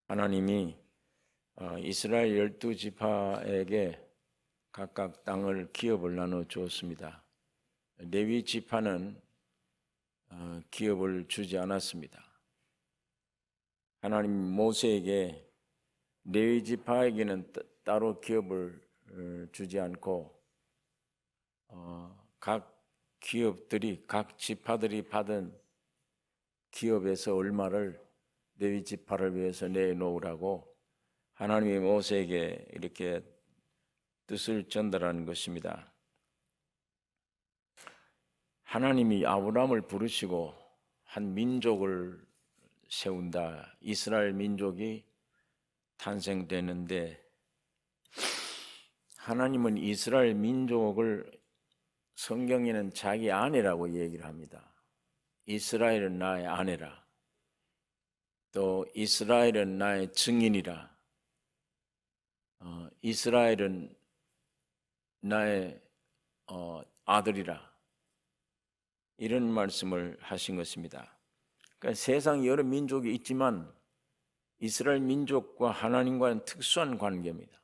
하나님이 이스라엘 12지파에게 각각 땅을 기업을 나눠 주었습니다. 레위 지파는 기업을 주지 않았습니다. 하나님 모세에게 레위 지파에게는 따로 기업을 주지 않고 각 기업들이 각 지파들이 받은 기업에서 얼마를 레위 지파를 위해서 내놓으라고 하나님이 모세에게 이렇게 뜻을 전달하는 것입니다. 하나님이 아브라함을 부르시고 한 민족을 세운다. 이스라엘 민족이 탄생되는데 하나님은 이스라엘 민족을 성경에는 자기 아내라고 얘기를 합니다. 이스라엘은 나의 아내라. 또 이스라엘은 나의 증인이라. 이스라엘은 나의 아들이라. 이런 말씀을 하신 것입니다. 그러니까 세상 여러 민족이 있지만 이스라엘 민족과 하나님과는 특수한 관계입니다.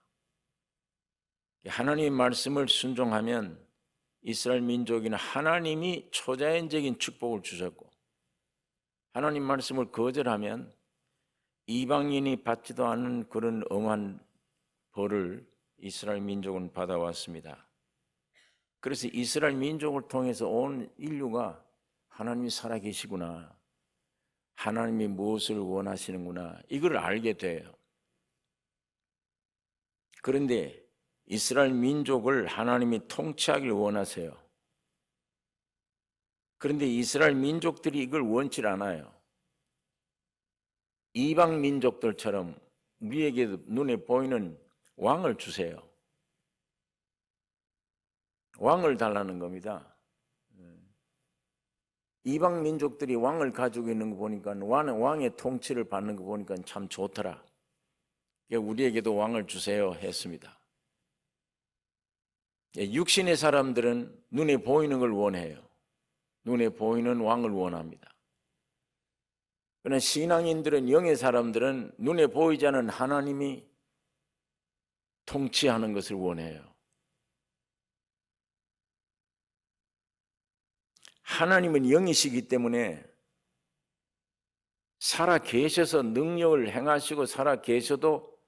하나님의 말씀을 순종하면 이스라엘 민족에는 하나님이 초자연적인 축복을 주셨고, 하나님 말씀을 거절하면 이방인이 받지도 않은 그런 엄한 벌을 이스라엘 민족은 받아왔습니다. 그래서 이스라엘 민족을 통해서 온 인류가 하나님이 살아계시구나, 하나님이 무엇을 원하시는구나, 이걸 알게 돼요. 그런데 이스라엘 민족을 하나님이 통치하길 원하세요. 그런데 이스라엘 민족들이 이걸 원치 않아요. 이방 민족들처럼 우리에게도 눈에 보이는 왕을 주세요. 왕을 달라는 겁니다. 이방 민족들이 왕을 가지고 있는 거 보니까 왕의 통치를 받는 거 보니까 참 좋더라. 우리에게도 왕을 주세요 했습니다. 육신의 사람들은 눈에 보이는 걸 원해요. 눈에 보이는 왕을 원합니다. 그러나 신앙인들은, 영의 사람들은 눈에 보이지 않는 하나님이 통치하는 것을 원해요. 하나님은 영이시기 때문에 살아 계셔서 능력을 행하시고 살아 계셔도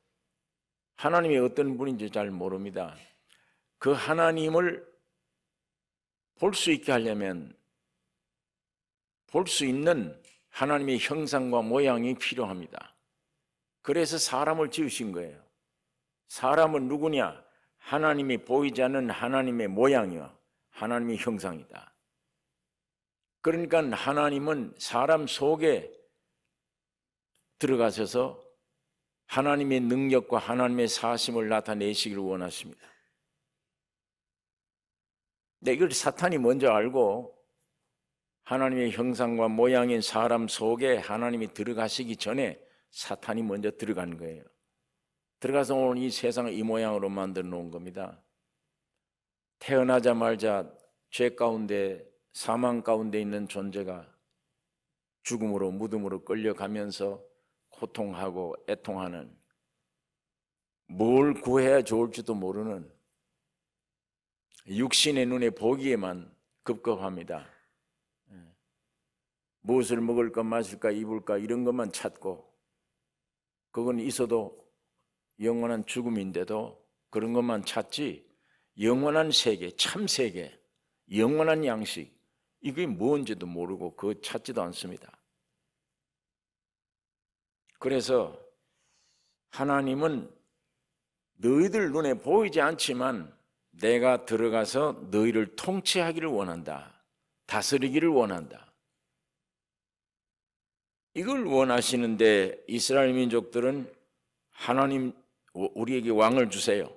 하나님이 어떤 분인지 잘 모릅니다. 그 하나님을 볼 수 있게 하려면 볼 수 있는 하나님의 형상과 모양이 필요합니다. 그래서 사람을 지으신 거예요. 사람은 누구냐? 하나님이 보이지 않는 하나님의 모양이요, 하나님의 형상이다. 그러니까 하나님은 사람 속에 들어가셔서 하나님의 능력과 하나님의 사심을 나타내시기를 원하십니다. 근데 이걸 사탄이 먼저 알고 하나님의 형상과 모양인 사람 속에 하나님이 들어가시기 전에 사탄이 먼저 들어간 거예요. 들어가서 오늘 이 세상을 이 모양으로 만들어 놓은 겁니다. 태어나자마자 죄 가운데, 사망 가운데 있는 존재가 죽음으로, 무덤으로 끌려가면서 고통하고 애통하는, 뭘 구해야 좋을지도 모르는, 육신의 눈에 보기에만 급급합니다. 무엇을 먹을까 마실까 입을까 이런 것만 찾고, 그건 있어도 영원한 죽음인데도 그런 것만 찾지, 영원한 세계, 참 세계, 영원한 양식, 이게 뭔지도 모르고 그거 찾지도 않습니다. 그래서 하나님은 너희들 눈에 보이지 않지만 내가 들어가서 너희를 통치하기를 원한다. 다스리기를 원한다. 이걸 원하시는데 이스라엘 민족들은 하나님, 우리에게 왕을 주세요.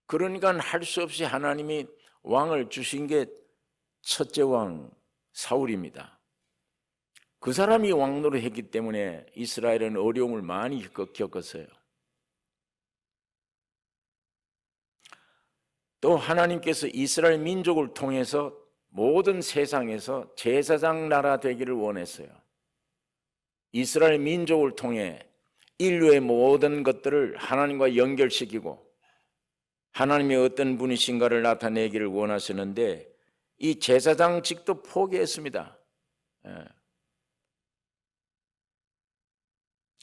그러니까 할 수 없이 하나님이 왕을 주신 게 첫째 왕 사울입니다. 그 사람이 왕노를 했기 때문에 이스라엘은 어려움을 많이 겪었어요. 또 하나님께서 이스라엘 민족을 통해서 모든 세상에서 제사장 나라 되기를 원했어요. 이스라엘 민족을 통해 인류의 모든 것들을 하나님과 연결시키고 하나님이 어떤 분이신가를 나타내기를 원하시는데 이 제사장직도 포기했습니다.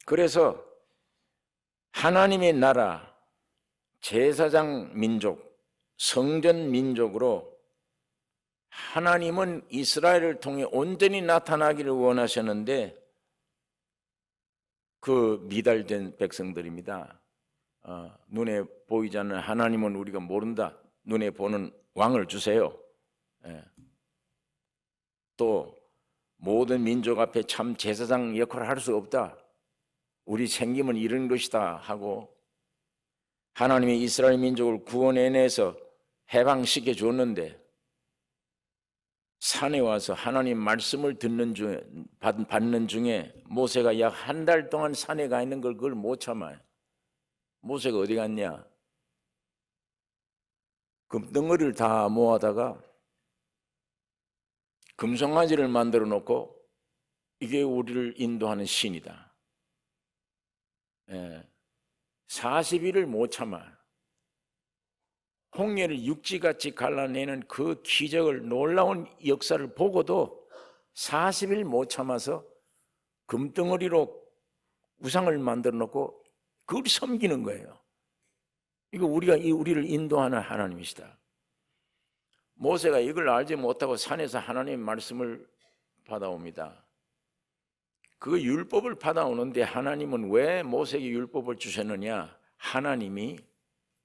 그래서 하나님의 나라, 제사장 민족, 성전 민족으로 하나님은 이스라엘을 통해 온전히 나타나기를 원하셨는데 그 미달된 백성들입니다. 눈에 보이지 않는 하나님은 우리가 모른다. 눈에 보는 왕을 주세요. 또 모든 민족 앞에 참 제사장 역할을 할 수 없다. 우리 생김은 이런 것이다 하고 하나님이 이스라엘 민족을 구원해내서 해방시켜 줬는데 산에 와서 하나님 말씀을 받는 중에 모세가 약 한 달 동안 산에 가 있는 걸 그걸 못 참아요. 모세가 어디 갔냐? 금덩어리를 다 모아다가 금송아지를 만들어 놓고 이게 우리를 인도하는 신이다. 40일을 못 참아. 홍해를 육지같이 갈라내는 그 기적을 놀라운 역사를 보고도 40일 못 참아서 금덩어리로 우상을 만들어 놓고 그걸 섬기는 거예요. 이거 우리를 인도하는 하나님이시다. 모세가 이걸 알지 못하고 산에서 하나님의 말씀을 받아옵니다. 그 율법을 받아오는데 하나님은 왜 모세에게 율법을 주셨느냐? 하나님이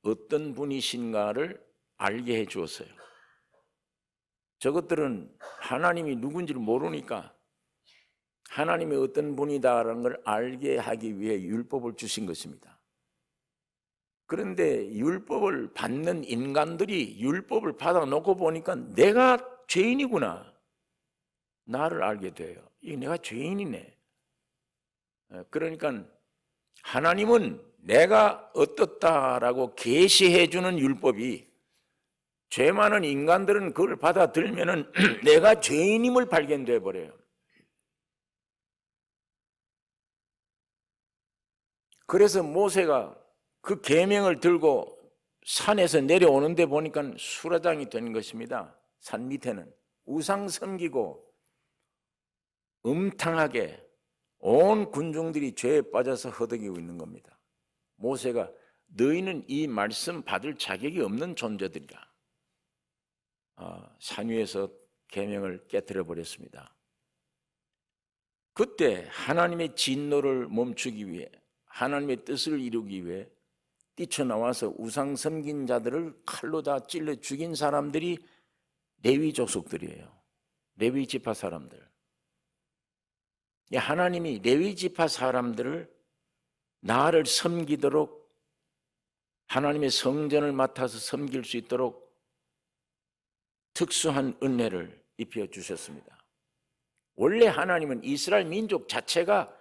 어떤 분이신가를 알게 해 주었어요. 저것들은 하나님이 누군지를 모르니까 하나님이 어떤 분이다라는 걸 알게 하기 위해 율법을 주신 것입니다. 그런데 율법을 받는 인간들이 율법을 받아놓고 보니까 내가 죄인이구나. 나를 알게 돼요. 이 내가 죄인이네. 그러니까 하나님은 내가 어떻다라고 계시해 주는 율법이 죄 많은 인간들은 그걸 받아들면은 내가 죄인임을 발견돼 버려요. 그래서 모세가 그 계명을 들고 산에서 내려오는데 보니까 수라장이 된 것입니다. 산 밑에는 우상 섬기고 음탕하게 온 군중들이 죄에 빠져서 허덕이고 있는 겁니다. 모세가 너희는 이 말씀 받을 자격이 없는 존재들이라. 산 위에서 계명을 깨뜨려 버렸습니다. 그때 하나님의 진노를 멈추기 위해 하나님의 뜻을 이루기 위해 뛰쳐나와서 우상 섬긴 자들을 칼로 다 찔러 죽인 사람들이 레위 족속들이에요. 레위 지파 사람들. 하나님이 레위 지파 사람들을 나를 섬기도록 하나님의 성전을 맡아서 섬길 수 있도록 특수한 은혜를 입혀 주셨습니다. 원래 하나님은 이스라엘 민족 자체가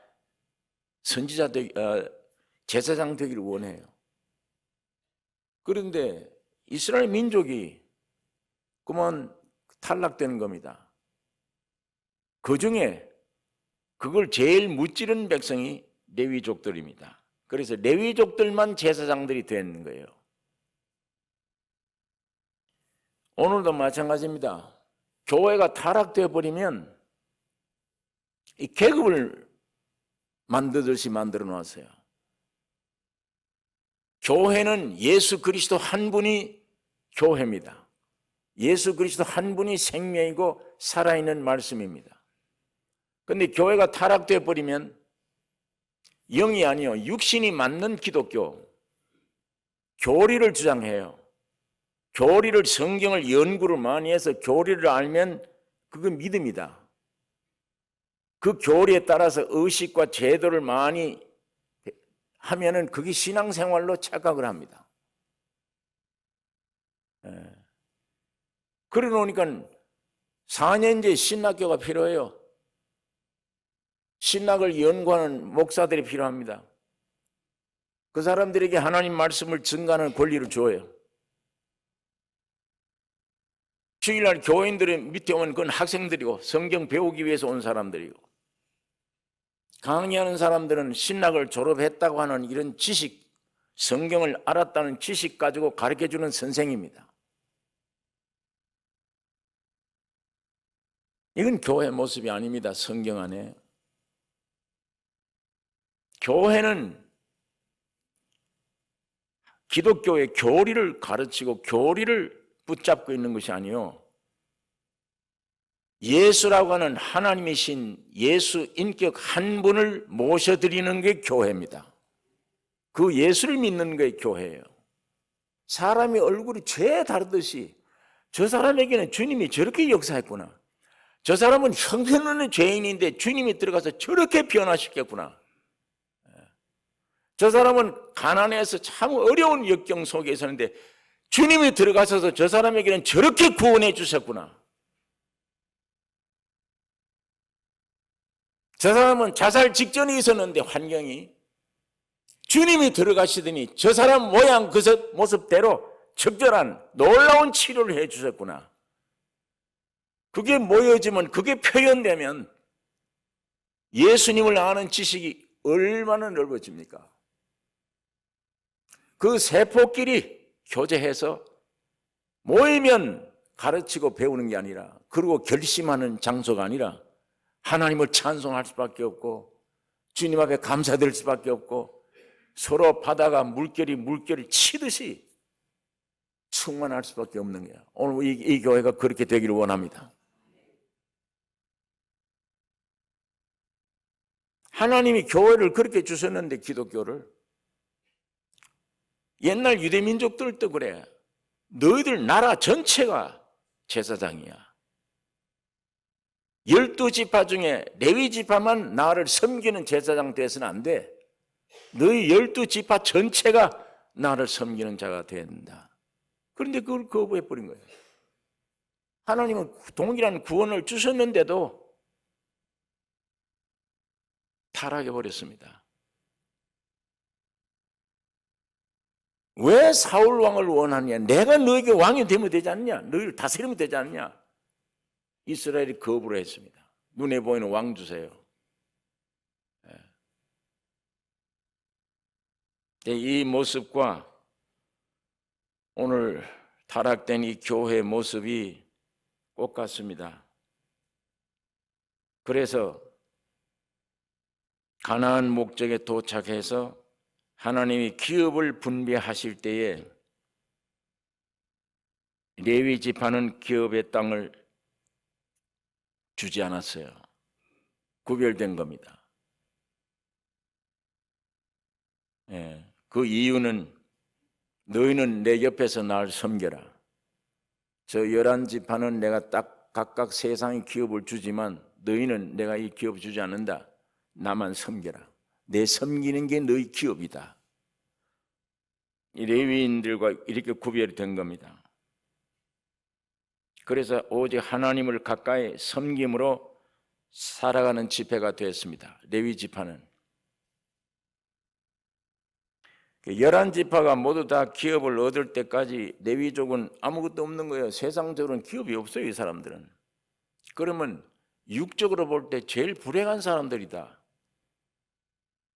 선지자 제사장 되기를 원해요. 그런데 이스라엘 민족이 그만 탈락되는 겁니다. 그 중에 그걸 제일 무찌른 백성이 레위족들입니다. 그래서 레위족들만 제사장들이 되는 거예요. 오늘도 마찬가지입니다. 교회가 타락되어 버리면 이 계급을 만들듯이 만들어 놨어요. 교회는 예수 그리스도 한 분이 교회입니다. 예수 그리스도 한 분이 생명이고 살아있는 말씀입니다. 그런데 교회가 타락되어 버리면 영이 아니요 육신이 맞는 기독교, 교리를 주장해요. 교리를 성경을 연구를 많이 해서 교리를 알면 그건 믿음이다. 그 교리에 따라서 의식과 제도를 많이 하면은 그게 신앙생활로 착각을 합니다. 그래 놓으니까 4년제 신학교가 필요해요. 신학을 연구하는 목사들이 필요합니다. 그 사람들에게 하나님 말씀을 증거하는 권리를 줘요. 주일날 교인들이 밑에 오면 그건 학생들이고 성경 배우기 위해서 온 사람들이고, 강의하는 사람들은 신학을 졸업했다고 하는 이런 지식, 성경을 알았다는 지식 가지고 가르쳐주는 선생입니다. 이건 교회 모습이 아닙니다. 성경 안에 교회는 기독교의 교리를 가르치고 교리를 붙잡고 있는 것이 아니요, 예수라고 하는 하나님이신 예수 인격 한 분을 모셔드리는 게 교회입니다. 그 예수를 믿는 게 교회예요. 사람의 얼굴이 죄 다르듯이 저 사람에게는 주님이 저렇게 역사했구나, 저 사람은 형편없는 죄인인데 주님이 들어가서 저렇게 변화시켰구나, 저 사람은 가난해서 참 어려운 역경 속에 있었는데 주님이 들어가셔서 저 사람에게는 저렇게 구원해 주셨구나, 저 사람은 자살 직전에 있었는데 환경이 주님이 들어가시더니 저 사람 모양 그 모습대로 적절한 놀라운 치료를 해 주셨구나. 그게 모여지면, 그게 표현되면 예수님을 아는 지식이 얼마나 넓어집니까? 그 세포끼리 교제해서 모이면 가르치고 배우는 게 아니라, 그리고 결심하는 장소가 아니라 하나님을 찬송할 수밖에 없고 주님 앞에 감사드릴 수밖에 없고 서로 바다가 물결을 치듯이 충만할 수밖에 없는 거예요. 오늘 이 교회가 그렇게 되기를 원합니다. 하나님이 교회를 그렇게 주셨는데, 기독교를, 옛날 유대민족들도 그래. 너희들 나라 전체가 제사장이야. 12지파 중에 레위지파만 나를 섬기는 제사장 돼서는 안 돼. 너희 12지파 전체가 나를 섬기는 자가 돼야 된다. 그런데 그걸 거부해버린 거예요. 하나님은 동일한 구원을 주셨는데도 타락해버렸습니다. 왜 사울 왕을 원하냐? 내가 너에게 왕이 되면 되지 않냐? 너희를 다스리면 되지 않냐? 이스라엘이 거부를 했습니다. 눈에 보이는 왕 주세요. 이 모습과 오늘 타락된 이 교회의 모습이 똑같습니다. 그래서 가나안 목적에 도착해서 하나님이 기업을 분배하실 때에 레위 지파는 기업의 땅을 주지 않았어요. 구별된 겁니다. 그 이유는 너희는 내 옆에서 날 섬겨라. 저 11지파는 내가 딱 각각 세상의 기업을 주지만 너희는 내가 이 기업을 주지 않는다. 나만 섬겨라. 내 섬기는 게 너희 기업이다. 이 레위인들과 이렇게 구별이 된 겁니다. 그래서 오직 하나님을 가까이 섬김으로 살아가는 지파가 되었습니다. 레위 지파는 11지파가 모두 다 기업을 얻을 때까지 레위족은 아무것도 없는 거예요. 세상적으로는 기업이 없어요, 이 사람들은. 그러면 육적으로 볼 때 제일 불행한 사람들이다.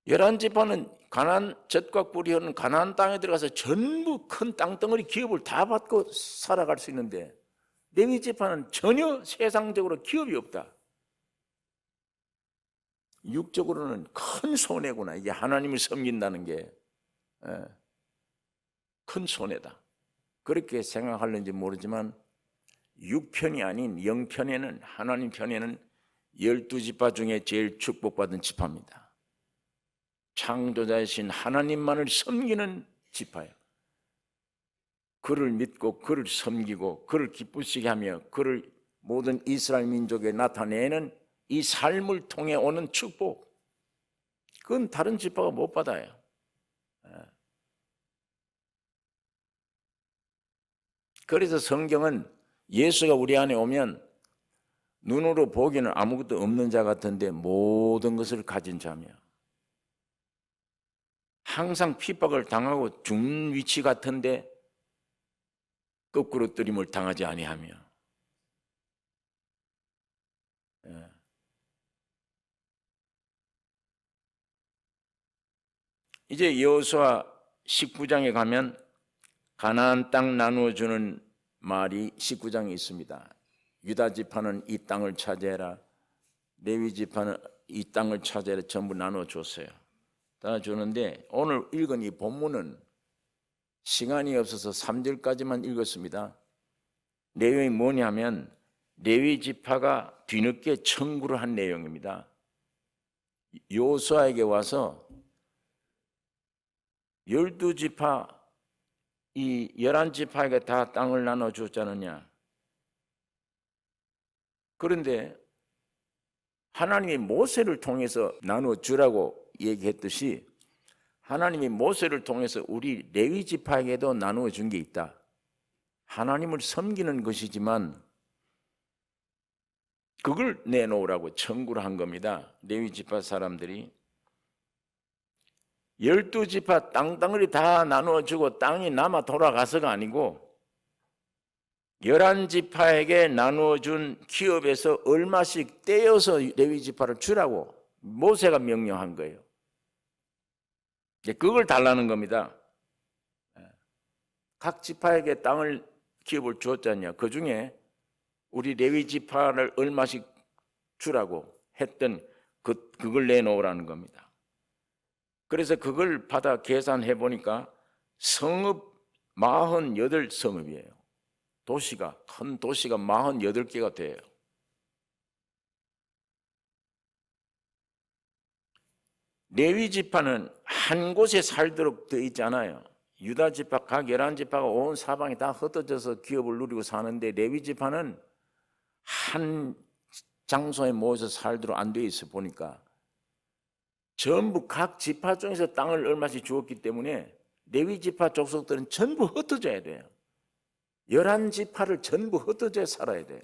11지파는 가나안 젖과 꿀이 흐르는 가나안 땅에 들어가서 전부 큰 땅덩어리 기업을 다 받고 살아갈 수 있는데, 레위 지파는 전혀 세상적으로 기업이 없다. 육적으로는 큰 손해구나. 이게 하나님을 섬긴다는 게 큰 손해다. 그렇게 생각하는지 모르지만 육편이 아닌 영편에는, 하나님 편에는 12지파 중에 제일 축복받은 지파입니다. 창조자이신 하나님만을 섬기는 지파예요. 그를 믿고 그를 섬기고 그를 기쁘시게 하며 그를 모든 이스라엘 민족에 나타내는 이 삶을 통해 오는 축복, 그건 다른 지파가 못 받아요. 그래서 성경은 예수가 우리 안에 오면 눈으로 보기는 아무것도 없는 자 같은데 모든 것을 가진 자며, 항상 핍박을 당하고 죽는 위치 같은데 거꾸로 뜨림을 당하지 아니하며, 이제 여호수아 19장에 가면 가나안 땅 나누어 주는 말이 19장에 있습니다. 유다 지파는 이 땅을 차지해라. 레위 지파는 이 땅을 차지해라. 전부 나누어 줬어요. 다 주는데 오늘 읽은 이 본문은 시간이 없어서 3절까지만 읽었습니다. 내용이 뭐냐면 레위 지파가 뒤늦게 청구를 한 내용입니다. 여호수아에게 와서 12지파 이 11지파에게 다 땅을 나눠 줬지 않느냐. 그런데 하나님이 모세를 통해서 나눠 주라고 얘기했듯이 하나님이 모세를 통해서 우리 레위 지파에게도 나누어 준 게 있다. 하나님을 섬기는 것이지만 그걸 내놓으라고 청구를 한 겁니다. 레위 지파 사람들이 12지파 땅덩어리 다 나누어 주고 땅이 남아 돌아가서가 아니고 11지파에게 나누어 준 기업에서 얼마씩 떼어서 레위 지파를 주라고 모세가 명령한 거예요. 그걸 달라는 겁니다. 각 지파에게 땅을 기업을 주었잖냐. 그 중에 우리 레위 지파를 얼마씩 주라고 했던 그걸 내놓으라는 겁니다. 그래서 그걸 받아 계산해 보니까 성읍 48성읍이에요. 도시가 큰 도시가 48개가 돼요. 레위 지파는 한 곳에 살도록 되어 있지 않아요. 유다 지파 각 11지파가 온 사방에 다 흩어져서 기업을 누리고 사는데 레위 지파는 한 장소에 모여서 살도록 안 되어 있어 보니까 전부 각 지파 중에서 땅을 얼마씩 주었기 때문에 레위 지파 족속들은 전부 흩어져야 돼요. 11지파를 전부 흩어져 살아야 돼요.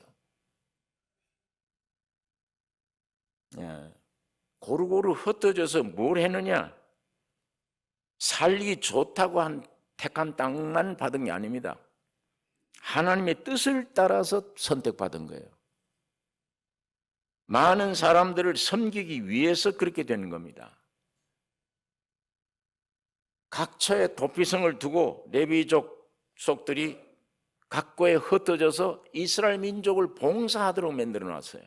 고루고루 흩어져서 뭘 했느냐? 살기 좋다고 택한 땅만 받은 게 아닙니다. 하나님의 뜻을 따라서 선택받은 거예요. 많은 사람들을 섬기기 위해서 그렇게 되는 겁니다. 각처에 도피성을 두고 레위족 속들이 각고에 흩어져서 이스라엘 민족을 봉사하도록 만들어 놨어요.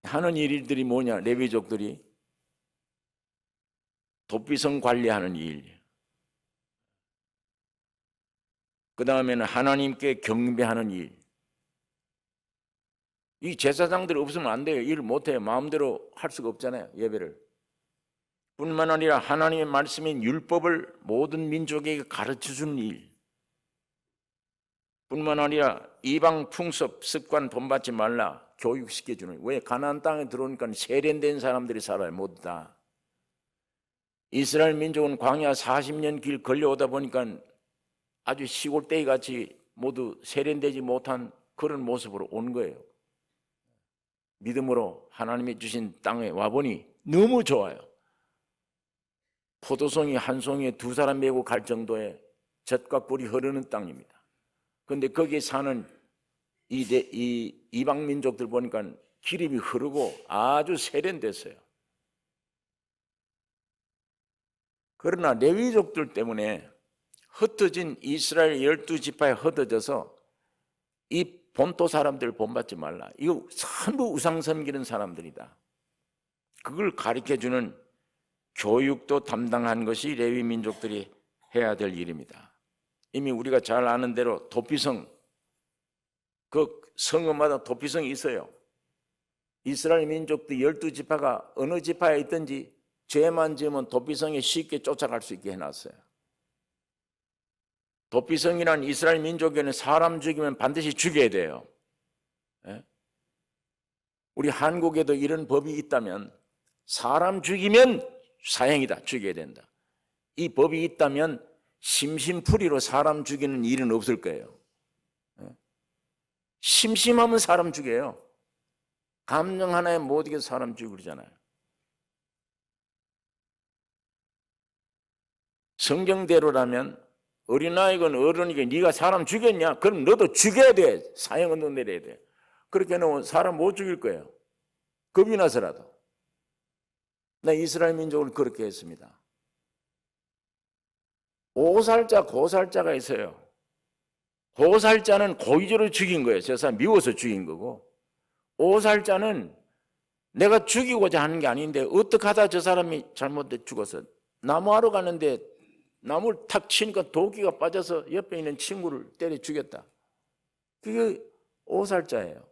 하는 일들이 뭐냐? 레위족들이 도피성 관리하는 일, 그 다음에는 하나님께 경배하는 일. 이 제사장들이 없으면 안 돼요. 일을 못해요. 마음대로 할 수가 없잖아요. 예배를. 뿐만 아니라 하나님의 말씀인 율법을 모든 민족에게 가르쳐주는 일. 뿐만 아니라 이방 풍습, 습관 본받지 말라 교육시켜주는. 왜? 가나안 땅에 들어오니까 세련된 사람들이 살아요. 모두 다. 이스라엘 민족은 광야 40년 길 걸려오다 보니까 아주 시골떼기 같이 모두 세련되지 못한 그런 모습으로 온 거예요. 믿음으로 하나님이 주신 땅에 와보니 너무 좋아요. 포도송이 한 송이에 두 사람 메고 갈 정도의 젖과 꿀이 흐르는 땅입니다. 그런데 거기에 사는 이 이방 민족들 보니까 기름이 흐르고 아주 세련됐어요. 그러나 레위족들 때문에 흩어진 이스라엘 12지파에 흩어져서 이 본토 사람들 본받지 말라. 이거 전부 우상 섬기는 사람들이다. 그걸 가르쳐주는 교육도 담당한 것이 레위 민족들이 해야 될 일입니다. 이미 우리가 잘 아는 대로 도피성, 그 성읍마다 도피성이 있어요. 이스라엘 민족들 12지파가 어느 지파에 있든지 죄만 지으면 도피성에 쉽게 쫓아갈 수 있게 해놨어요. 도피성이란 이스라엘 민족에는 사람 죽이면 반드시 죽여야 돼요. 우리 한국에도 이런 법이 있다면 사람 죽이면 사형이다. 죽여야 된다. 이 법이 있다면 심심풀이로 사람 죽이는 일은 없을 거예요. 심심하면 사람 죽여요. 감정 하나에 못 이겨서 사람 죽이고 그러잖아요. 성경대로라면 어린아이건 어른이건 네가 사람 죽였냐? 그럼 너도 죽여야 돼. 사형도 내려야 돼. 그렇게 해놓으면 사람 못 죽일 거예요. 겁이 나서라도. 나 이스라엘 민족을 그렇게 했습니다. 5살자, 고살자가 있어요. 고살자는 고의적으로 죽인 거예요. 저 사람 미워서 죽인 거고, 5살자는 내가 죽이고자 하는 게 아닌데 어떻게 하다 저 사람이 잘못돼 죽어서 나무하러 가는데 나무를 탁 치니까 도끼가 빠져서 옆에 있는 친구를 때려 죽였다. 그게 5살자예요.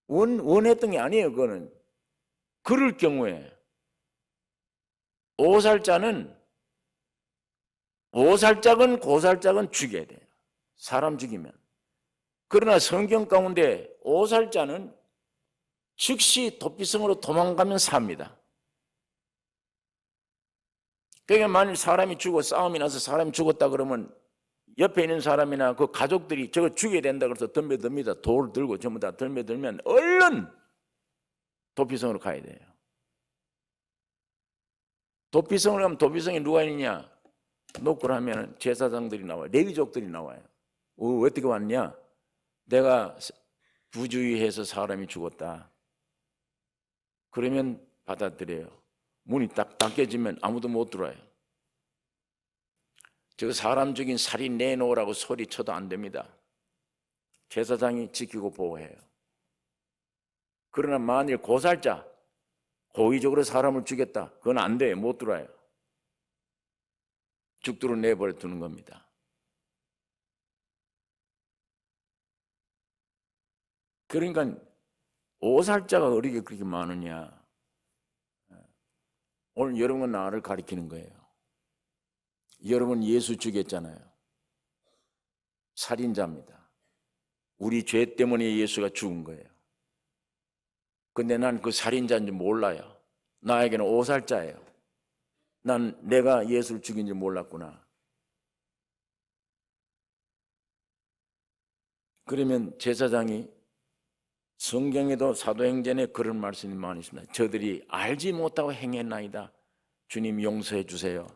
원했던 게 아니에요. 그거는. 그럴 경우에 5살자건 고살자건 죽여야 돼요. 사람 죽이면. 그러나 성경 가운데 5살자는 즉시 도피성으로 도망가면 삽니다. 그러니까 만일 사람이 죽어 싸움이 나서 사람이 죽었다 그러면 옆에 있는 사람이나 그 가족들이 저거 죽여야 된다 그래서 덤벼듭니다. 돌을 들고 전부 다 덤벼들면 얼른 도피성으로 가야 돼요. 도피성으로 가면 도피성에 누가 있느냐? 놓고 하면 제사장들이 나와요. 레위족들이 나와요. 어떻게 왔냐? 내가 부주의해서 사람이 죽었다. 그러면 받아들여요. 문이 딱 닫혀지면 아무도 못 들어와요. 저 사람 죽인 살인 내놓으라고 소리쳐도 안 됩니다. 제사장이 지키고 보호해요. 그러나 만일 고살자, 고의적으로 사람을 죽였다. 그건 안 돼요. 못 들어와요. 죽도록 내버려 두는 겁니다. 그러니까 5살자가 어리게 그렇게 많으냐. 오늘 여러분은 나를 가리키는 거예요. 여러분 예수 죽였잖아요. 살인자입니다. 우리 죄 때문에 예수가 죽은 거예요. 근데 난 그 살인자인지 몰라요. 나에게는 5살자예요. 난 내가 예수를 죽인 줄 몰랐구나. 그러면 제사장이 성경에도 사도행전에 그런 말씀이 많이 있습니다. 저들이 알지 못하고 행했나이다. 주님 용서해 주세요.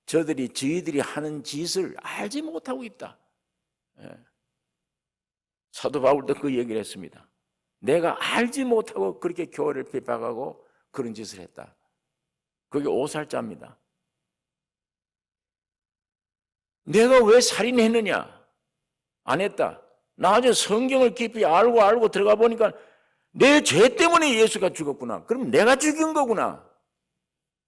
저희들이 하는 짓을 알지 못하고 있다. 사도 바울도 그 얘기를 했습니다. 내가 알지 못하고 그렇게 교회를 핍박하고 그런 짓을 했다. 그게 5살자입니다. 내가 왜 살인했느냐? 안 했다. 나중에 성경을 깊이 알고 들어가 보니까 내 죄 때문에 예수가 죽었구나. 그럼 내가 죽인 거구나.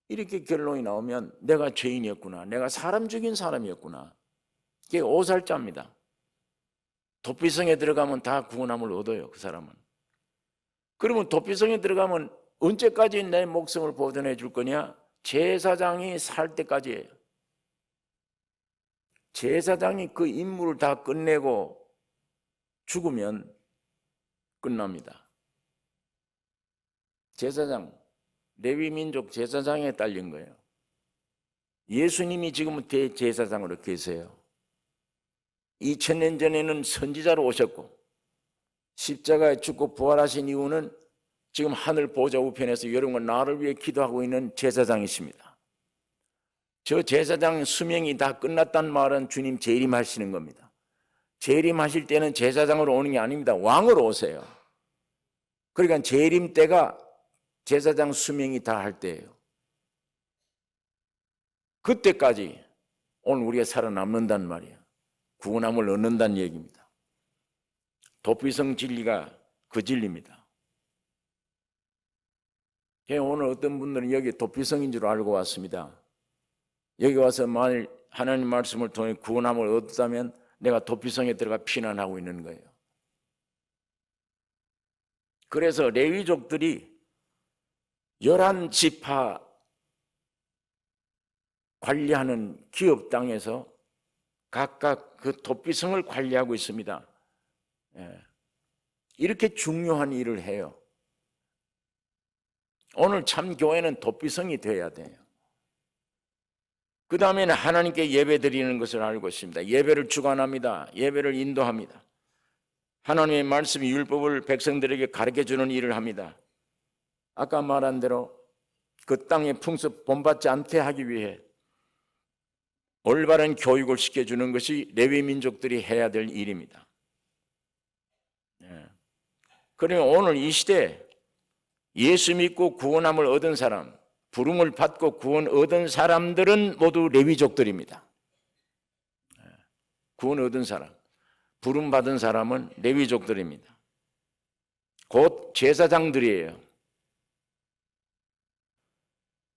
이렇게 결론이 나오면 내가 죄인이었구나. 내가 사람 죽인 사람이었구나. 그게 5살자입니다. 도피성에 들어가면 다 구원함을 얻어요. 그 사람은. 그러면 도피성에 들어가면 언제까지 내 목숨을 보존해 줄 거냐? 제사장이 살 때까지예요. 제사장이 그 임무를 다 끝내고 죽으면 끝납니다. 제사장, 레위민족 제사장에 딸린 거예요. 예수님이 지금은 대제사장으로 계세요. 2000년 전에는 선지자로 오셨고 십자가에 죽고 부활하신 이후는 지금 하늘 보좌 우편에서 여러분과 나를 위해 기도하고 있는 제사장이십니다. 저 제사장 수명이 다 끝났다는 말은 주님 재림하시는 겁니다. 재림하실 때는 제사장으로 오는 게 아닙니다. 왕으로 오세요. 그러니까 재림 때가 제사장 수명이 다 할 때예요. 그때까지 오늘 우리가 살아남는단 말이에요. 구원함을 얻는다는 얘기입니다. 도피성 진리가 그 진리입니다. 오늘 어떤 분들은 여기 도피성인 줄 알고 왔습니다. 여기 와서 만일 하나님 말씀을 통해 구원함을 얻었다면 내가 도피성에 들어가 피난하고 있는 거예요. 그래서 레위족들이 11지파 관리하는 기업 땅에서 각각 그 도피성을 관리하고 있습니다. 이렇게 중요한 일을 해요. 오늘 참 교회는 도피성이 되어야 돼요. 그 다음에는 하나님께 예배 드리는 것을 알고 있습니다. 예배를 주관합니다. 예배를 인도합니다. 하나님의 말씀이 율법을 백성들에게 가르쳐주는 일을 합니다. 아까 말한 대로 그 땅의 풍습 본받지 않게 하기 위해 올바른 교육을 시켜주는 것이 레위 민족들이 해야 될 일입니다. 그러면 오늘 이 시대 예수 믿고 구원함을 얻은 사람, 부름을 받고 구원 얻은 사람들은 모두 레위족들입니다. 구원 얻은 사람, 부름 받은 사람은 레위족들입니다. 곧 제사장들이에요.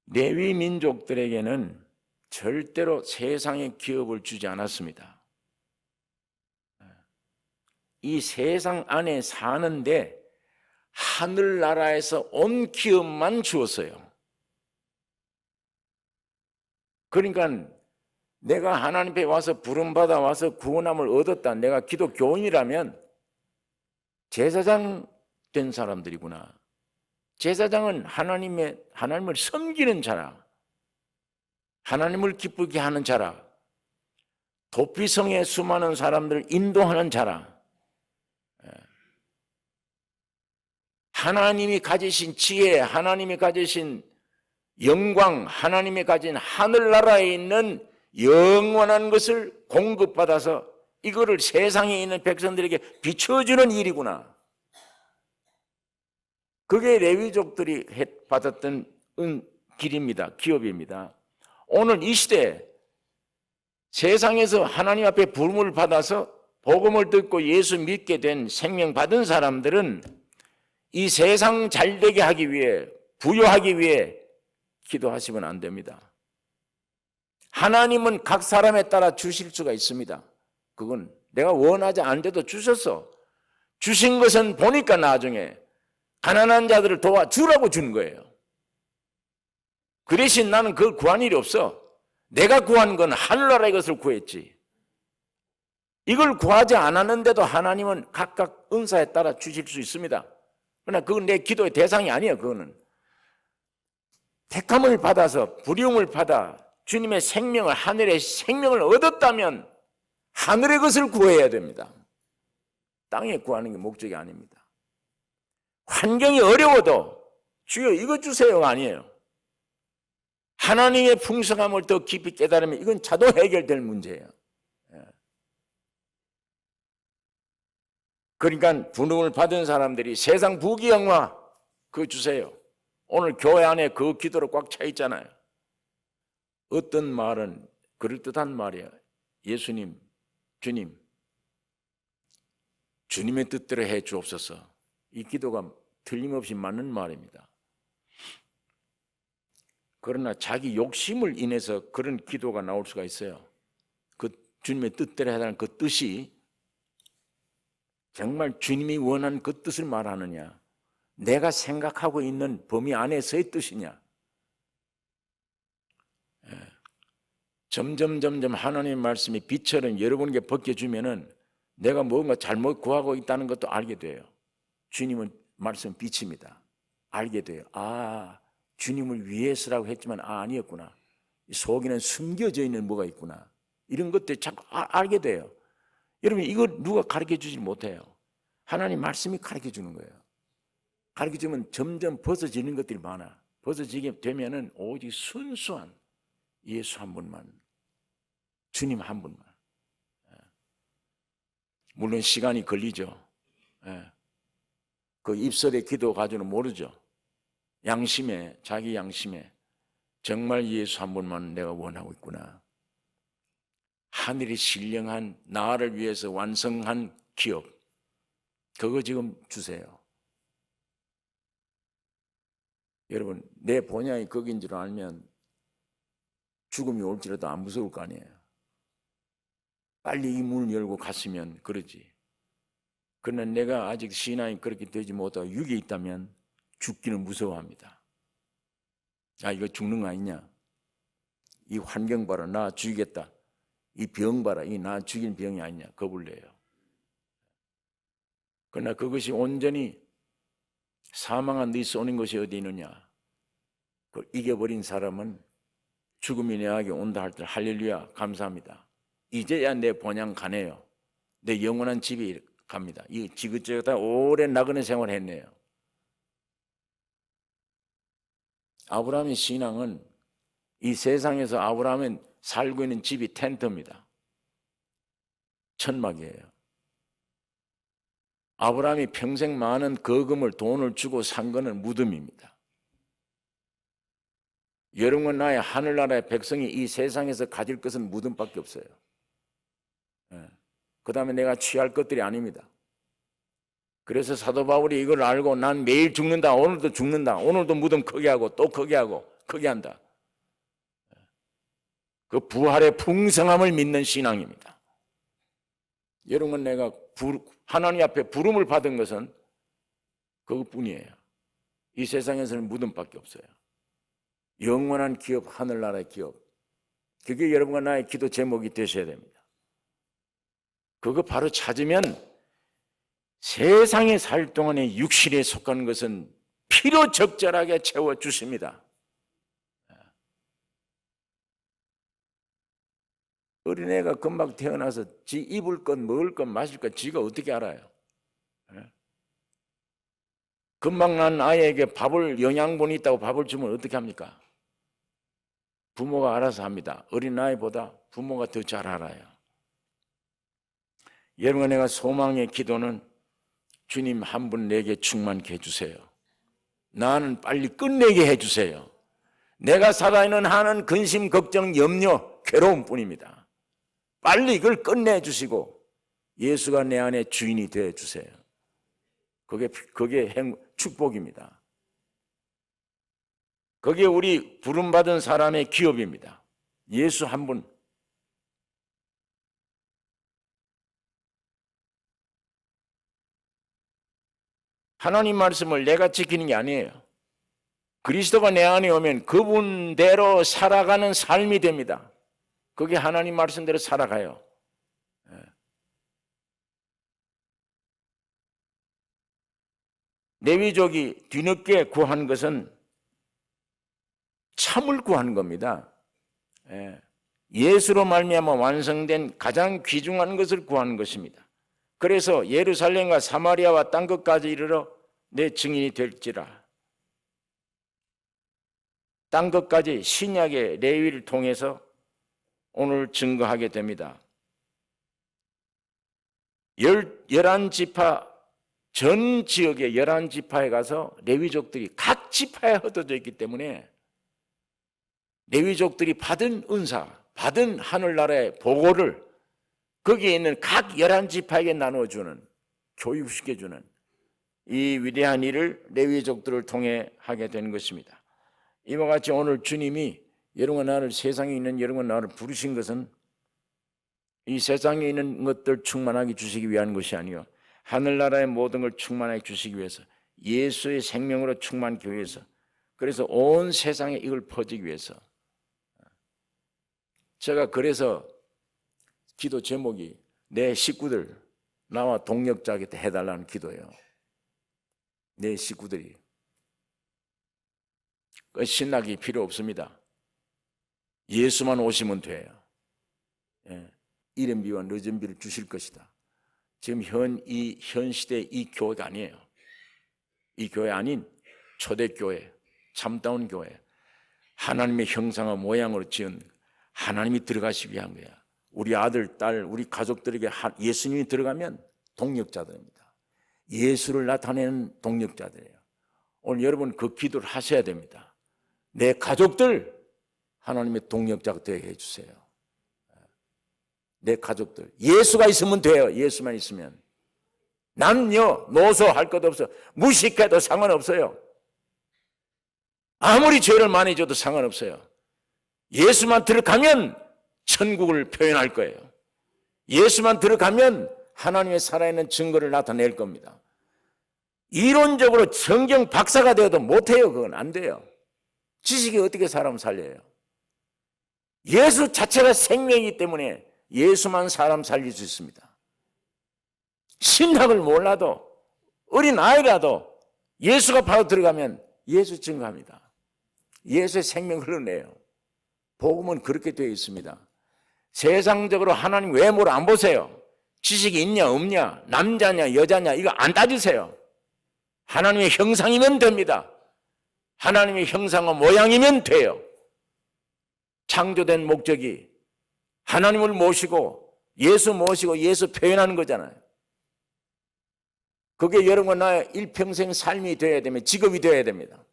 레위 민족들에게는 절대로 세상의 기업을 주지 않았습니다. 이 세상 안에 사는데 하늘나라에서 온 기업만 주었어요. 그러니까 내가 하나님 앞에 와서 부름받아 와서 구원함을 얻었다, 내가 기독교인이라면 제사장 된 사람들이구나. 제사장은 하나님을 섬기는 자라, 하나님을 기쁘게 하는 자라, 도피성의 수많은 사람들을 인도하는 자라, 하나님이 가지신 지혜, 하나님이 가지신 영광, 하나님이 가진 하늘나라에 있는 영원한 것을 공급받아서 이거를 세상에 있는 백성들에게 비춰주는 일이구나. 그게 레위족들이 받았던 길입니다. 기업입니다. 오늘 이 시대에 세상에서 하나님 앞에 부름을 받아서 복음을 듣고 예수 믿게 된 생명 받은 사람들은 이 세상 잘되게 하기 위해, 부여하기 위해 기도하시면 안 됩니다. 하나님은 각 사람에 따라 주실 수가 있습니다. 그건 내가 원하지 않은데도 주셨어. 주신 것은 보니까 나중에 가난한 자들을 도와주라고 주는 거예요. 그 대신 나는 그걸 구한 일이 없어. 내가 구한 건 하늘나라의 것을 구했지. 이걸 구하지 않았는데도 하나님은 각각 은사에 따라 주실 수 있습니다. 그러나 그건 내 기도의 대상이 아니에요. 그거는 택함을 받아서 부름을 받아 주님의 생명을, 하늘의 생명을 얻었다면 하늘의 것을 구해야 됩니다. 땅에 구하는 게 목적이 아닙니다. 환경이 어려워도 주여 이거 주세요가 아니에요. 하나님의 풍성함을 더 깊이 깨달으면 이건 자동 해결될 문제예요. 그러니까 부름을 받은 사람들이 세상 부귀영화 그거 주세요. 오늘 교회 안에 그 기도로 꽉 차 있잖아요. 어떤 말은 그럴듯한 말이야. 예수님, 주님, 주님의 뜻대로 해 주옵소서. 이 기도가 틀림없이 맞는 말입니다. 그러나 자기 욕심을 인해서 그런 기도가 나올 수가 있어요. 그 주님의 뜻대로 해야 하는 그 뜻이 정말 주님이 원하는 그 뜻을 말하느냐, 내가 생각하고 있는 범위 안에서의 뜻이냐. 점점 하나님의 말씀이 빛처럼 여러분에게 벗겨주면은 내가 뭔가 잘못 구하고 있다는 것도 알게 돼요. 주님은 말씀 빛입니다. 알게 돼요. 아, 주님을 위해서라고 했지만 아니었구나. 속에는 숨겨져 있는 뭐가 있구나. 이런 것들 자꾸 알게 돼요. 여러분 이거 누가 가르쳐주지 못해요. 하나님 말씀이 가르쳐주는 거예요. 가르쳐주면 점점 벗어지는 것들이 많아. 벗어지게 되면은 오직 순수한 예수 한 분만, 주님 한 분만. 물론 시간이 걸리죠. 그 입술의 기도 가지고는 모르죠. 양심에, 자기 양심에 정말 예수 한 분만 내가 원하고 있구나. 하늘이 신령한 나를 위해서 완성한 기업, 그거 지금 주세요. 여러분 내 본향이 거긴 줄 알면 죽음이 올지라도 안 무서울 거 아니에요. 빨리 이 문을 열고 갔으면 그러지. 그러나 내가 아직 신앙이 그렇게 되지 못하고 육에 있다면 죽기는 무서워합니다. 아, 이거 죽는 거 아니냐? 이 환경 봐라, 나 죽이겠다. 이 병 봐라, 이 나 죽인 병이 아니냐? 겁을 내요. 그러나 그것이 온전히 사망한 네 쏘는 것이 어디 있느냐? 그걸 이겨버린 사람은 죽음이 내게 온다 할 때 할렐루야 감사합니다. 이제야 내 본향 가네요. 내 영원한 집이 갑니다. 이 지긋지긋한 오래 나그네 생활을 했네요. 아브라함의 신앙은 이 세상에서 아브라함은 살고 있는 집이 텐트입니다. 천막이에요. 아브라함이 평생 많은 거금을 돈을 주고 산 거는 무덤입니다. 여러분과 나의 하늘나라의 백성이 이 세상에서 가질 것은 무덤밖에 없어요. 그 다음에 내가 취할 것들이 아닙니다. 그래서 사도 바울이 이걸 알고 난 매일 죽는다, 오늘도 죽는다, 오늘도 무덤 크게 하고 또 크게 하고 크게 한다. 그 부활의 풍성함을 믿는 신앙입니다. 여러분, 내가 하나님 앞에 부름을 받은 것은 그것뿐이에요. 이 세상에서는 무덤밖에 없어요. 영원한 기업, 하늘나라의 기업. 그게 여러분과 나의 기도 제목이 되셔야 됩니다. 그거 바로 찾으면 세상에 살 동안에 육신에 속한 것은 필요 적절하게 채워주십니다. 어린애가 금방 태어나서 지 입을 것, 먹을 것, 마실 것 지가 어떻게 알아요? 금방 난 아이에게 밥을, 영양분이 있다고 밥을 주면 어떻게 합니까? 부모가 알아서 합니다. 어린아이보다 부모가 더 잘 알아요. 여러분, 내가 소망의 기도는 주님 한 분 내게 충만케 해주세요. 나는 빨리 끝내게 해주세요. 내가 살아있는 한은 근심, 걱정, 염려, 괴로움뿐입니다. 빨리 이걸 끝내주시고 예수가 내 안에 주인이 되어주세요. 그게 축복입니다. 그게 우리 부름받은 사람의 기업입니다. 예수 한 분. 하나님 말씀을 내가 지키는 게 아니에요. 그리스도가 내 안에 오면 그분대로 살아가는 삶이 됩니다. 그게 하나님 말씀대로 살아가요. 레위족이 뒤늦게 구한 것은 참을 구한 겁니다. 예수로 말미암아 완성된 가장 귀중한 것을 구하는 것입니다. 그래서 예루살렘과 사마리아와 땅 끝까지 이르러 내 증인이 될지라. 땅 끝까지 신약의 레위를 통해서 오늘 증거하게 됩니다. 11지파 전 지역의 11지파에 가서 레위족들이 각 지파에 흩어져 있기 때문에 레위족들이 받은 은사, 받은 하늘나라의 보고를 거기에 있는 각 11지파에게 나눠주는, 교육시켜주는 이 위대한 일을 레위족들을 통해 하게 되는 것입니다. 이와 같이 오늘 주님이 여러분과 나를, 세상에 있는 여러분과 나를 부르신 것은 이 세상에 있는 것들 충만하게 주시기 위한 것이 아니요, 하늘나라의 모든 걸 충만하게 주시기 위해서, 예수의 생명으로 충만하기 위해서, 그래서 온 세상에 이걸 퍼지기 위해서. 제가 그래서 기도 제목이 내 식구들, 나와 동력자에게 해달라는 기도예요. 내 식구들이. 신나기 필요 없습니다. 예수만 오시면 돼요. 이른비와 늦은비를 주실 것이다. 지금 현 시대 이 교회가 아니에요. 이 교회 아닌 초대교회, 참다운 교회, 하나님의 형상과 모양으로 지은, 하나님이 들어가시기 위한 거야. 우리 아들, 딸, 우리 가족들에게 예수님이 들어가면 동력자들입니다. 예수를 나타내는 동력자들이에요. 오늘 여러분 그 기도를 하셔야 됩니다. 내 가족들 하나님의 동력자가 되게 해주세요. 내 가족들 예수가 있으면 돼요. 예수만 있으면. 남녀 노소 할 것 없어. 무식해도 상관없어요. 아무리 죄를 많이 져도 상관없어요. 예수만 들어가면 천국을 표현할 거예요. 예수만 들어가면 하나님의 살아있는 증거를 나타낼 겁니다. 이론적으로 성경 박사가 되어도 못해요. 그건 안 돼요. 지식이 어떻게 사람 살려요? 예수 자체가 생명이기 때문에 예수만 사람 살릴 수 있습니다. 신학을 몰라도, 어린 아이라도 예수가 바로 들어가면 예수 증거합니다. 예수의 생명 흘러내요. 복음은 그렇게 되어 있습니다. 세상적으로 하나님 외모를 안 보세요. 지식이 있냐 없냐, 남자냐 여자냐 이거 안 따지세요. 하나님의 형상이면 됩니다. 하나님의 형상과 모양이면 돼요. 창조된 목적이 하나님을 모시고 예수 모시고 예수 표현하는 거잖아요. 그게 여러분과 나의 일평생 삶이 되어야 되면 직업이 되어야 됩니다.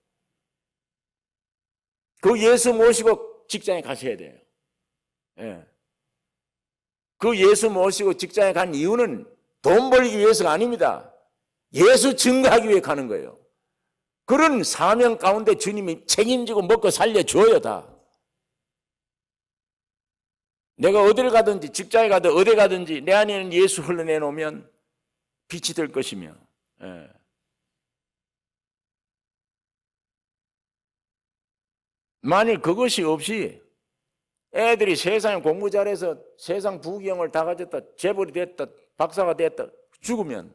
그 예수 모시고 직장에 가셔야 돼요. 예. 그 예수 모시고 직장에 간 이유는 돈 벌기 위해서가 아닙니다. 예수 증거하기 위해 가는 거예요. 그런 사명 가운데 주님이 책임지고 먹고 살려줘요, 다. 내가 어디를 가든지 직장에 가든 어디 가든지 내 안에는 예수 흘러내놓으면 빛이 될 것이며, 예. 만일 그것이 없이 애들이 세상에 공부 잘해서 세상 부귀영을 다 가졌다, 재벌이 됐다, 박사가 됐다, 죽으면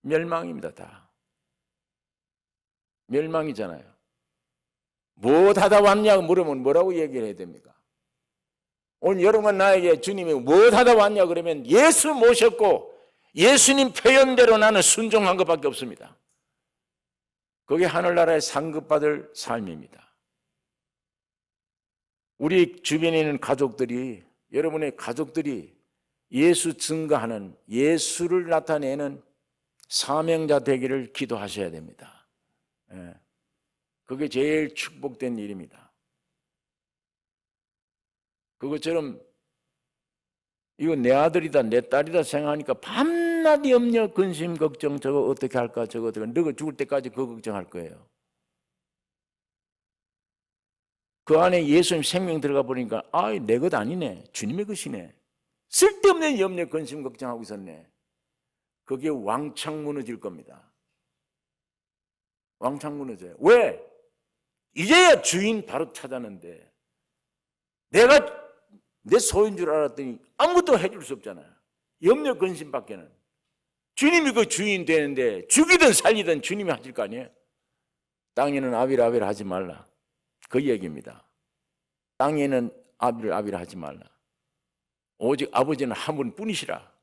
멸망입니다, 다. 멸망이잖아요. 뭐 하다 왔냐고 물으면 뭐라고 얘기를 해야 됩니까? 오늘 여러분 나에게 주님이 뭐 하다 왔냐 그러면 예수 모셨고 예수님 표현대로 나는 순종한 것밖에 없습니다. 그게 하늘나라에 상급받을 삶입니다. 우리 주변에 있는 가족들이, 여러분의 가족들이 예수 증거하는, 예수를 나타내는 사명자 되기를 기도하셔야 됩니다. 예. 그게 제일 축복된 일입니다. 그것처럼 이거 내 아들이다 내 딸이다 생각하니까 밤낮 염려 근심 걱정, 저거 어떻게 할까 저거 어떻게, 너가 죽을 때까지 그거 걱정할 거예요. 그 안에 예수님 생명 들어가 보니까 내 것 아니네, 주님의 것이네. 쓸데없는 염려 근심 걱정하고 있었네. 그게 왕창 무너질 겁니다. 왕창 무너져요. 왜? 이제야 주인 바로 찾았는데 내가 내 소유인 줄 알았더니 아무것도 해줄 수 없잖아요. 염려 근심밖에는. 주님이 그 주인 되는데 죽이든 살리든 주님이 하실 거 아니에요. 땅에는 아비라 하지 말라, 그 얘기입니다. 땅에는 아비라 하지 말라. 오직 아버지는 한 분뿐이시라.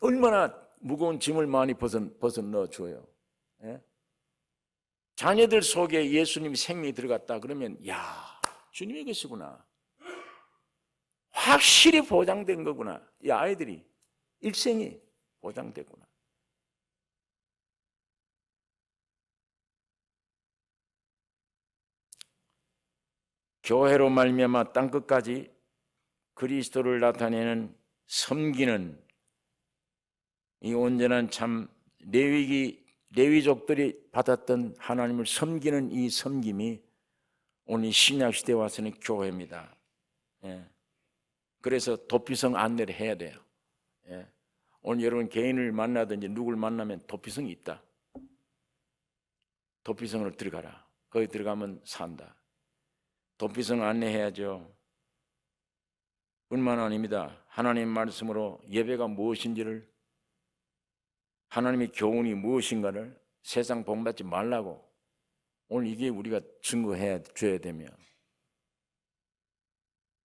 얼마나 무거운 짐을 많이 벗어 넣어줘요. 예? 자녀들 속에 예수님이 생명이 들어갔다 그러면 주님의 것이구나, 확실히 보장된 거구나. 이 아이들이 일생이 보장되구나. 교회로 말미암아 땅끝까지 그리스도를 나타내는 섬기는 이 온전한 참 레위족들이 받았던 하나님을 섬기는 이 섬김이 오늘 신약 시대에 와서는 교회입니다. 예. 그래서 도피성 안내를 해야 돼요. 예. 오늘 여러분 개인을 만나든지 누굴 만나면 도피성이 있다. 도피성으로 들어가라. 거기 들어가면 산다. 도피성 안내해야죠. 뿐만 아닙니다. 하나님 말씀으로 예배가 무엇인지를, 하나님의 교훈이 무엇인가를 세상 본받지 말라고 오늘 이게 우리가 증거해 줘야 되며,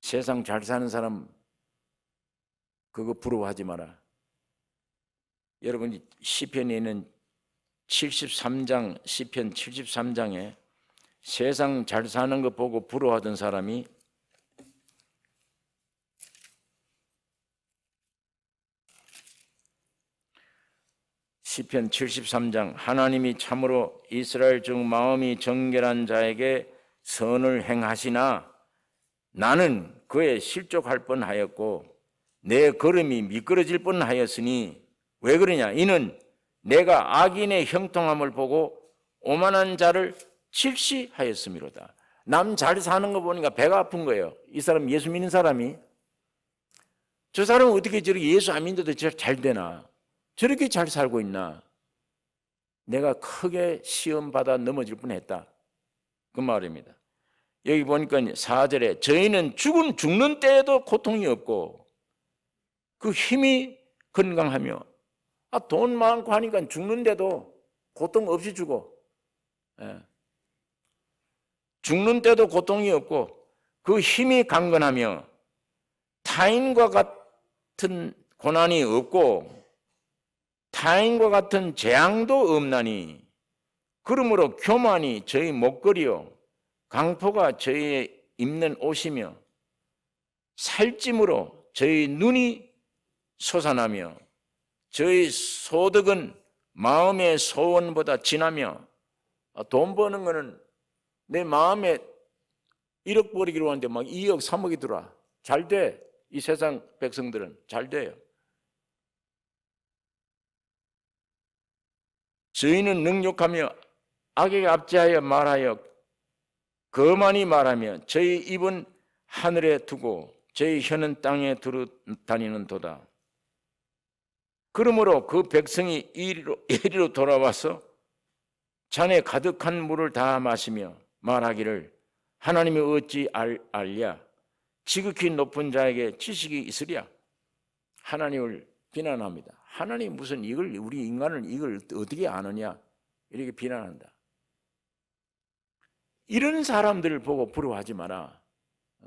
세상 잘 사는 사람 그거 부러워하지 마라. 여러분 시편에 있는 73장, 시편 73장에 세상 잘 사는 거 보고 부러워하던 사람이 시편 73장, 하나님이 참으로 이스라엘 중 마음이 정결한 자에게 선을 행하시나 나는 그에 실족할 뻔하였고 내 걸음이 미끄러질 뻔하였으니 왜 그러냐? 이는 내가 악인의 형통함을 보고 오만한 자를 질시하였음이로다. 남 잘 사는 거 보니까 배가 아픈 거예요. 이 사람 예수 믿는 사람이, 저 사람은 어떻게 저렇게 예수 안 믿는데도 잘 되나, 저렇게 잘 살고 있나, 내가 크게 시험받아 넘어질 뻔했다, 그 말입니다. 여기 보니까 4절에 저희는 죽는 때에도 고통이 없고 그 힘이 건강하며, 돈 많고 하니까 죽는데도 고통 없이 죽어. 예. 죽는 때도 고통이 없고 그 힘이 강건하며 타인과 같은 고난이 없고 타인과 같은 재앙도 없나니 그러므로 교만이 저희 목걸이요 강포가 저희의 입는 옷이며 살찜으로 저희 눈이 솟아나며 저희 소득은 마음의 소원보다 진하며. 돈 버는 거는 내 마음에 1억 버리기로 하는데 막 2억 3억이 들어와. 잘 돼. 이 세상 백성들은 잘 돼요. 저희는 능욕하며 악에게 압제하여 말하여 거만히 말하며 저희 입은 하늘에 두고 저희 혀는 땅에 두루 다니는 도다. 그러므로 그 백성이 이리로 돌아와서 잔에 가득한 물을 다 마시며 말하기를 하나님이 어찌 알랴? 지극히 높은 자에게 지식이 있으랴? 하나님을 비난합니다. 하나님 무슨 이걸 우리 인간을 이걸 어떻게 아느냐? 이렇게 비난한다. 이런 사람들을 보고 부러워하지 마라.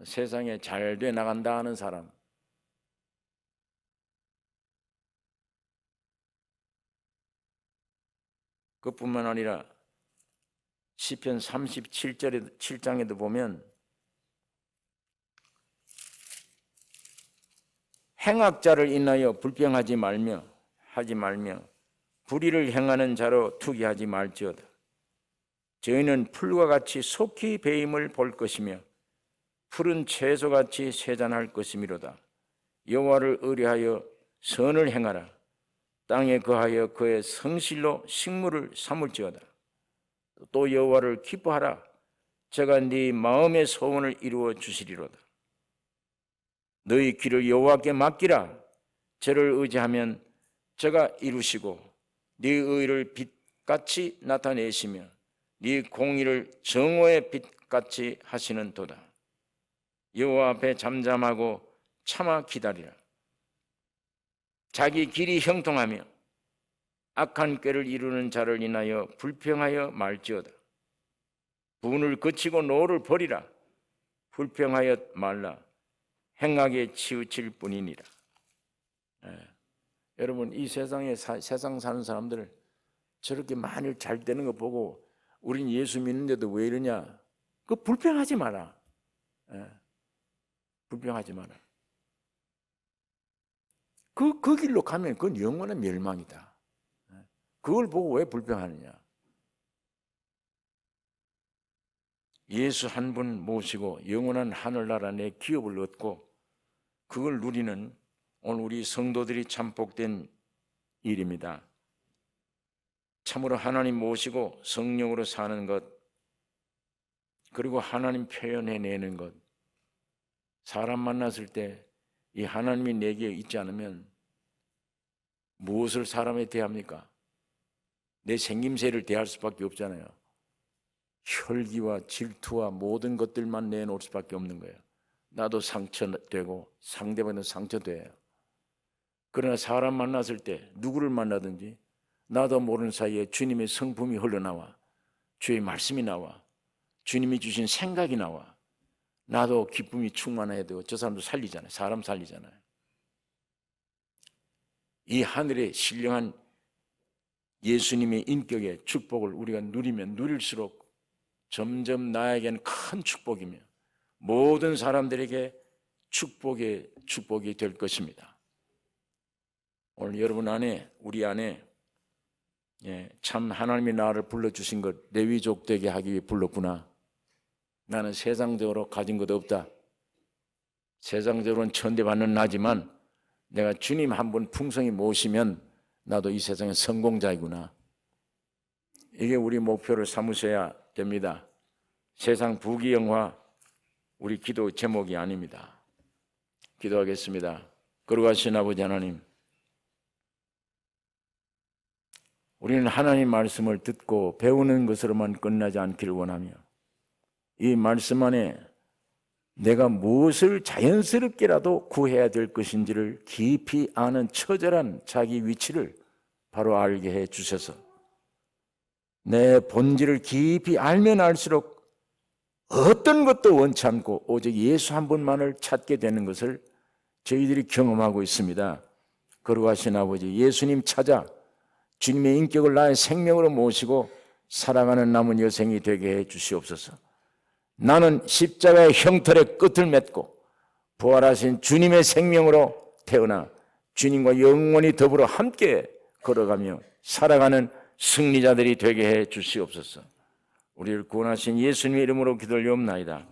세상에 잘 돼 나간다 하는 사람. 그뿐만 아니라 시편 37장에도 보면 행악자를 인하여 불평하지 말며 불의를 행하는 자로 투기하지 말지어다. 저희는 풀과 같이 속히 배임을 볼 것이며 푸른 채소같이 세잔할 것이미로다. 여호와를 의뢰하여 선을 행하라. 땅에 거하여 그의 성실로 식물을 삼을지어다. 또 여호와를 기뻐하라. 저가 네 마음의 소원을 이루어 주시리로다. 너희 길을 여호와께 맡기라. 저를 의지하면 저가 이루시고 네 의를 빛같이 나타내시며 네 공의를 정오의 빛같이 하시는 도다. 여호와 앞에 잠잠하고 참아 기다리라. 자기 길이 형통하며 악한 꾀를 이루는 자를 인하여 불평하여 말지어다. 분을 그치고 노를 버리라. 불평하여 말라. 행악에 치우칠 뿐이니라. 여러분, 이 세상에 세상 사는 사람들 저렇게 많이 잘 되는 거 보고 우린 예수 믿는데도 왜 이러냐? 그 불평하지 마라. 불평하지 마라. 그 길로 가면 그건 영원한 멸망이다. 그걸 보고 왜 불평하느냐? 예수 한 분 모시고 영원한 하늘나라 내 기업을 얻고 그걸 누리는 오늘 우리 성도들이 참 복된 일입니다. 참으로 하나님 모시고 성령으로 사는 것, 그리고 하나님 표현해내는 것, 사람 만났을 때 이 하나님이 내게 있지 않으면 무엇을 사람에 대합니까? 내 생김새를 대할 수밖에 없잖아요. 혈기와 질투와 모든 것들만 내놓을 수밖에 없는 거예요. 나도 상처되고 상대방도 상처돼요. 그러나 사람 만났을 때 누구를 만나든지 나도 모르는 사이에 주님의 성품이 흘러나와, 주의 말씀이 나와, 주님이 주신 생각이 나와, 나도 기쁨이 충만해야 되고 저 사람도 살리잖아요. 사람 살리잖아요. 이 하늘에 신령한 예수님의 인격의 축복을 우리가 누리면 누릴수록 점점 나에게는 큰 축복이며 모든 사람들에게 축복이 될 것입니다. 오늘 여러분 안에, 우리 안에 참 하나님이 나를 불러주신 것, 레위족 되게 하기 위해 불렀구나. 나는 세상적으로 가진 것 없다. 세상적으로는 천대받는 나지만 내가 주님 한 분 풍성히 모시면 나도 이 세상의 성공자이구나. 이게 우리 목표를 삼으셔야 됩니다. 세상 부귀영화 우리 기도 제목이 아닙니다. 기도하겠습니다. 거룩하신 아버지 하나님, 우리는 하나님 말씀을 듣고 배우는 것으로만 끝나지 않기를 원하며 이 말씀 안에 내가 무엇을 자연스럽게라도 구해야 될 것인지를 깊이 아는 처절한 자기 위치를 바로 알게 해 주셔서 내 본질을 깊이 알면 알수록 어떤 것도 원치 않고 오직 예수 한 분만을 찾게 되는 것을 저희들이 경험하고 있습니다. 거룩하신 아버지, 예수님 찾아 주님의 인격을 나의 생명으로 모시고 살아가는 남은 여생이 되게 해 주시옵소서. 나는 십자가의 형틀의 끝을 맺고 부활하신 주님의 생명으로 태어나 주님과 영원히 더불어 함께 걸어가며 살아가는 승리자들이 되게 해 주시옵소서. 우리를 구원하신 예수님의 이름으로 기도를 올리옵나이다.